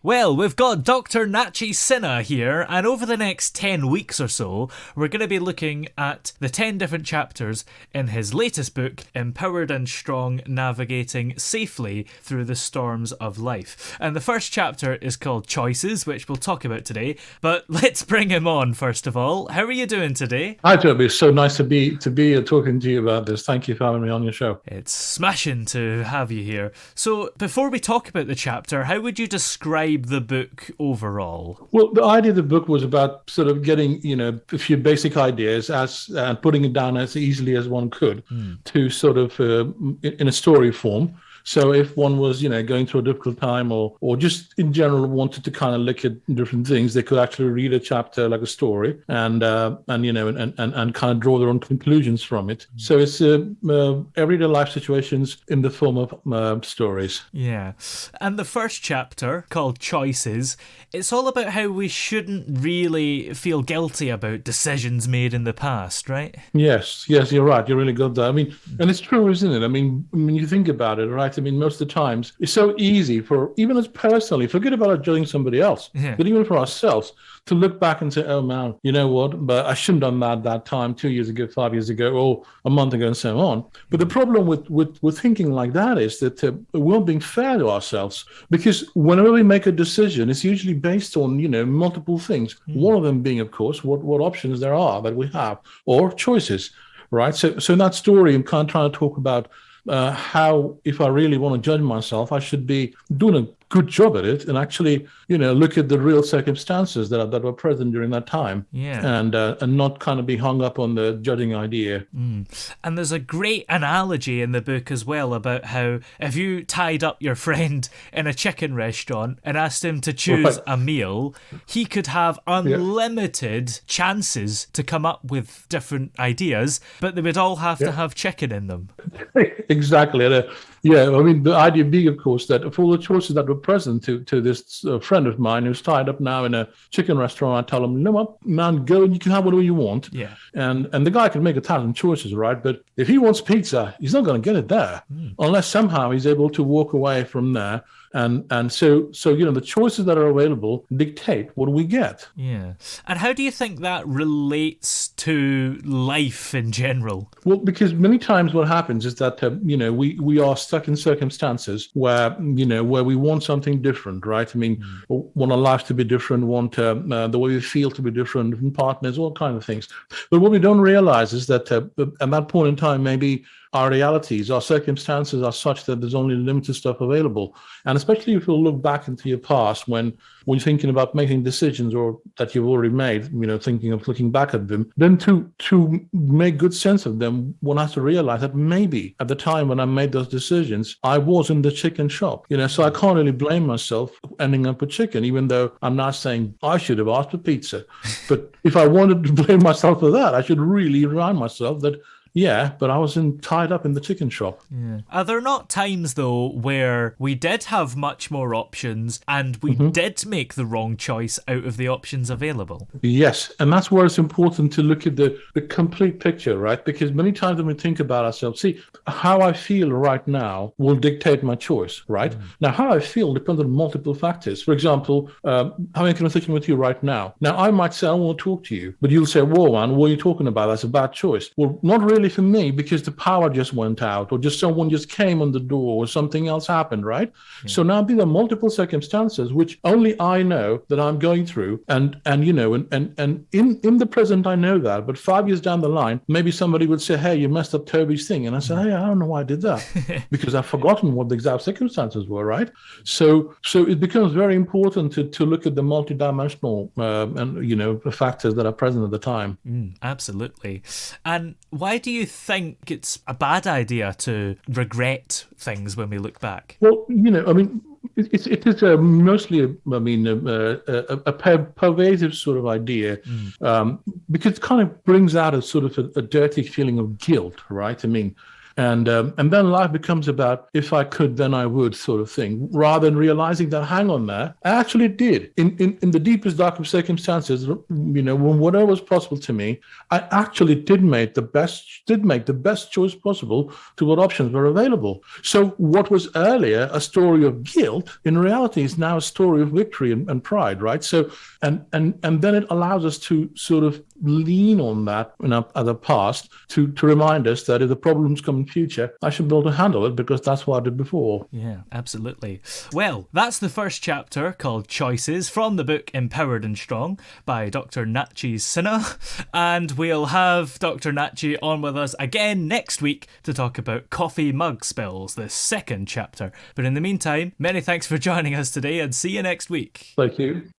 Well, we've got Dr. Nachi Sinha here, and over the next 10 weeks or so, we're going to be looking at the 10 different chapters in his latest book, Empowered and Strong, Navigating Safely Through the Storms of Life. And the first chapter is called Choices, which we'll talk about today. But let's bring him on, first of all. How are you doing today? Hi, Toby. It's so nice to be talking to you about this. Thank you for having me on your show. It's smashing to have you here. So, before we talk about the chapter, how would you describe the book overall? Well, the idea of the book was about sort of getting, a few basic ideas and putting it down as easily as one could to sort of in a story form. So if one was, going through a difficult time or just in general wanted to kind of look at different things, they could actually read a chapter like a story and kind of draw their own conclusions from it. So it's everyday life situations in the form of stories. Yeah. And the first chapter, called Choices, it's all about how we shouldn't really feel guilty about decisions made in the past, right? Yes, you're right. You really got that. I mean, and it's true, isn't it? I mean, when you think about it, right? I mean, most of the times it's so easy for even us personally, forget about judging somebody else, but even for ourselves to look back and say, oh man, you know what? But I shouldn't have done that time 2 years ago, 5 years ago, or a month ago, and so on. But the problem with thinking like that is that we're not being fair to ourselves, because whenever we make a decision, it's usually based on multiple things. One of them being, of course, what options there are that we have, or choices, right? So in that story, I'm kind of trying to talk about how, if I really want to judge myself, I should be doing a good job at it and actually, look at the real circumstances that were present during that time, and not kind of be hung up on the judging idea. And there's a great analogy in the book as well about how if you tied up your friend in a chicken restaurant and asked him to choose a meal, he could have unlimited chances to come up with different ideas, but they would all have to have chicken in them. Exactly. I mean, the idea being, of course, that of all the choices that were present to this friend of mine who's tied up now in a chicken restaurant, I tell him, no, man, go and you can have whatever you want. Yeah. And the guy can make 1,000 choices, right? But if he wants pizza, he's not going to get it there unless somehow he's able to walk away from there. And so the choices that are available dictate what we get. Yeah. And how do you think that relates to life in general? Well, because many times what happens is that we are stuck in circumstances where we want something different, right? I mean, want our life to be different, want the way we feel to be different, different partners, all kinds of things. But what we don't realize is that at that point in time, maybe our realities, our circumstances are such that there's only limited stuff available. And especially if you look back into your past when you're thinking about making decisions or that you've already made, thinking of looking back at them, then to make good sense of them, one has to realize that maybe at the time when I made those decisions, I was in the chicken shop, so I can't really blame myself for ending up with chicken, even though I'm not saying I should have asked for pizza. But if I wanted to blame myself for that, I should really remind myself that but I was tied up in the chicken shop. Yeah. Are there not times, though, where we did have much more options and we did make the wrong choice out of the options available? Yes, and that's where it's important to look at the complete picture, right? Because many times when we think about ourselves, see, how I feel right now will dictate my choice, right? Now, how I feel depends on multiple factors. For example, having a conversation with you right now. Now, I might say, I want to talk to you, but you'll say, whoa, man, what are you talking about? That's a bad choice. Well, not really for me, because the power just went out, or just someone just came on the door, or something else happened, right? So now these are multiple circumstances which only I know that I'm going through, and in the present I know that, but 5 years down the line, maybe somebody would say, hey, you messed up Toby's thing, and I said, hey, I don't know why I did that, because I've forgotten what the exact circumstances were, right? So it becomes very important to look at the multidimensional factors that are present at the time. Absolutely. And why do you think it's a bad idea to regret things when we look back? Well, I mean, it is mostly, a pervasive sort of idea, because it kind of brings out a sort of a dirty feeling of guilt, right? I mean, And then life becomes about, if I could, then I would, sort of thing, rather than realizing that, hang on there, I actually did. In the deepest, darkest circumstances, when whatever was possible to me, I actually did make the best choice possible to what options were available. So what was earlier a story of guilt, in reality is now a story of victory and pride, right? So and then it allows us to sort of lean on that in the past to remind us that if the problems come in future, I should be able to handle it because that's what I did before. Yeah, absolutely. Well, that's the first chapter called Choices from the book Empowered and Strong by Dr. Nachi Sinha. And we'll have Dr. Nachi on with us again next week to talk about coffee mug spills, the second chapter. But in the meantime, many thanks for joining us today and see you next week. Thank you.